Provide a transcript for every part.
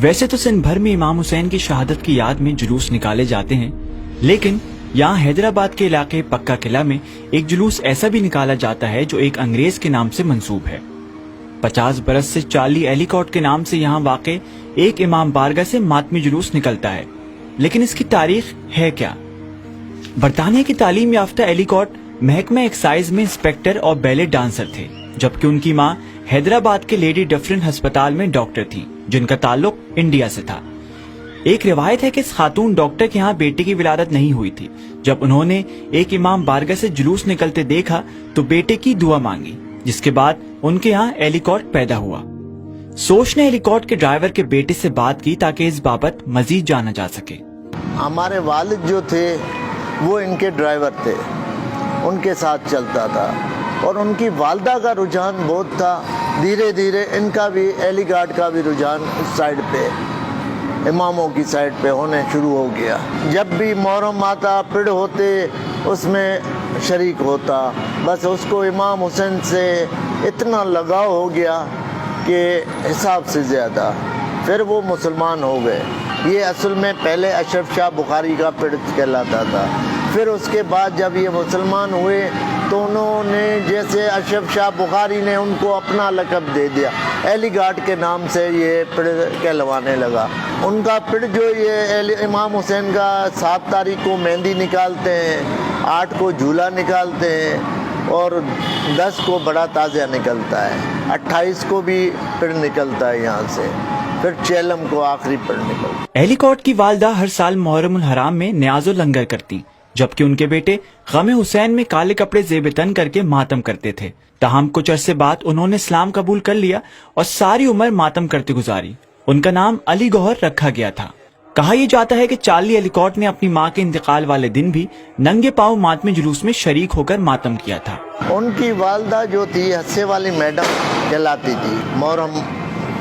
ویسے تو سندھ بھر میں امام حسین کی شہادت کی یاد میں جلوس نکالے جاتے ہیں، لیکن یہاں حیدرآباد کے علاقے پکا قلعہ میں ایک جلوس ایسا بھی نکالا جاتا ہے جو ایک انگریز کے نام سے منسوب ہے۔ 50 برس سے چارلی ایلیکوٹ کے نام سے یہاں واقع ایک امام بارگاہ سے ماتمی جلوس نکلتا ہے، لیکن اس کی تاریخ ہے کیا؟ برطانیہ کی تعلیم یافتہ ایلیکوٹ محکمہ ایکسائز میں انسپیکٹر اور بیلے ڈانسر تھے، جبکہ ان کی ماں حیدرآباد کے لیڈی ڈفرن ہسپتال میں ڈاکٹر تھی جن کا تعلق انڈیا سے تھا۔ ایک روایت ہے کہ اس خاتون ڈاکٹر کے ہاں بیٹے کی ولادت نہیں ہوئی تھی۔ جب انہوں نے ایک امام بارگاہ سے جلوس نکلتے دیکھا تو بیٹے کی دعا مانگی، جس کے بعد ان کے ہاں ایلیکوٹ پیدا ہوا۔ سوچ نے ایلیکوٹ کے ڈرائیور کے بیٹے سے بات کی تاکہ اس بابت مزید جانا جا سکے۔ ہمارے والد جو تھے وہ ان کے ڈرائیور تھے، ان کے ساتھ چلتا تھا، اور ان کی والدہ کا رجحان بہت تھا۔ دھیرے دھیرے ان کا بھی ایلی گارڈ کا بھی رجحان اس سائڈ پہ، اماموں کی سائڈ پہ ہونے شروع ہو گیا۔ جب بھی محرم آتا، پڑ ہوتے، اس میں شریک ہوتا۔ بس اس کو امام حسین سے اتنا لگاؤ ہو گیا کہ حساب سے زیادہ، پھر وہ مسلمان ہو گئے۔ یہ اصل میں پہلے اشرف شاہ بخاری کا پڑ کہلاتا تھا، پھر اس کے بعد جب یہ مسلمان ہوئے تو انہوں نے جیسے اشرف شاہ بخاری نے ان کو اپنا لقب دے دیا، ایلی گارڈ کے نام سے یہ پڑ کہلوانے لگا۔ ان کا پڑ جو یہ امام حسین کا 7 تاریخ کو مہندی نکالتے ہیں، 8 کو جھولا نکالتے ہیں، اور 10 کو بڑا تازیہ نکلتا ہے، 28 کو بھی پڑ نکلتا ہے یہاں سے، پھر چیلم کو آخری پڑ نکلتا ہے۔ ایلیکوٹ کی والدہ ہر سال محرم الحرام میں نیاز و لنگر کرتی، جبکہ ان کے بیٹے غم حسین میں کالے کپڑے زیب تن کر کے ماتم کرتے تھے۔ تاہم کچھ عرصے بعد انہوں نے اسلام قبول کر لیا اور ساری عمر ماتم کرتے گزاری۔ ان کا نام علی گوہر رکھا گیا تھا۔ کہا یہ جاتا ہے کہ چارلی ایلیکوٹ نے اپنی ماں کے انتقال والے دن بھی ننگے پاؤں ماتمی جلوس میں شریک ہو کر ماتم کیا تھا۔ ان کی والدہ جو تھی ہسے والی میڈم کہلاتی تھی، محرم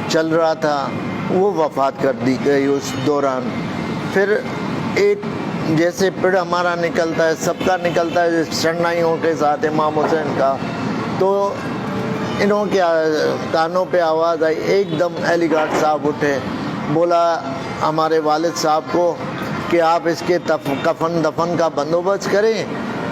چل رہا تھا، وہ وفات کر دی گئی اس دوران۔ پھر ایک جیسے پڑ ہمارا نکلتا ہے، سب کا نکلتا ہے شرنائیوں کے ساتھ امام حسین کا، تو انہوں کے کانوں پہ آواز آئی، ایک دم ایلی گارڈ صاحب اٹھے، بولا ہمارے والد صاحب کو کہ آپ اس کے کفن دفن کا بندوبست کریں،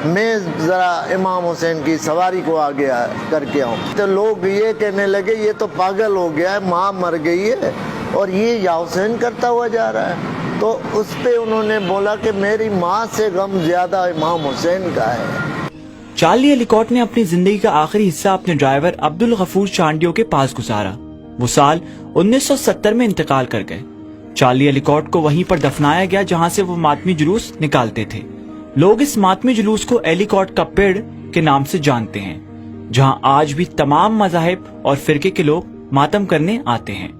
میں ذرا امام حسین کی سواری کو آگے کر کے آؤں۔ تو لوگ یہ کہنے لگے یہ تو پاگل ہو گیا ہے، ماں مر گئی ہے اور یہ یا حسین کرتا ہوا جا رہا ہے۔ تو اس پہ انہوں نے بولا کہ میری ماں سے غم زیادہ امام حسین کا ہے۔ چارلی ایلیکوٹ نے اپنی زندگی کا آخری حصہ اپنے ڈرائیور عبدالغفور چانڈیو کے پاس گزارا۔ وہ سال 1970 میں انتقال کر گئے۔ چارلی ایلیکوٹ کو وہیں پر دفنایا گیا جہاں سے وہ ماتمی جلوس نکالتے تھے۔ لوگ اس ماتمی جلوس کو ایلیکوٹ کا پیڑ کے نام سے جانتے ہیں، جہاں آج بھی تمام مذاہب اور فرقے کے لوگ ماتم کرنے آتے ہیں۔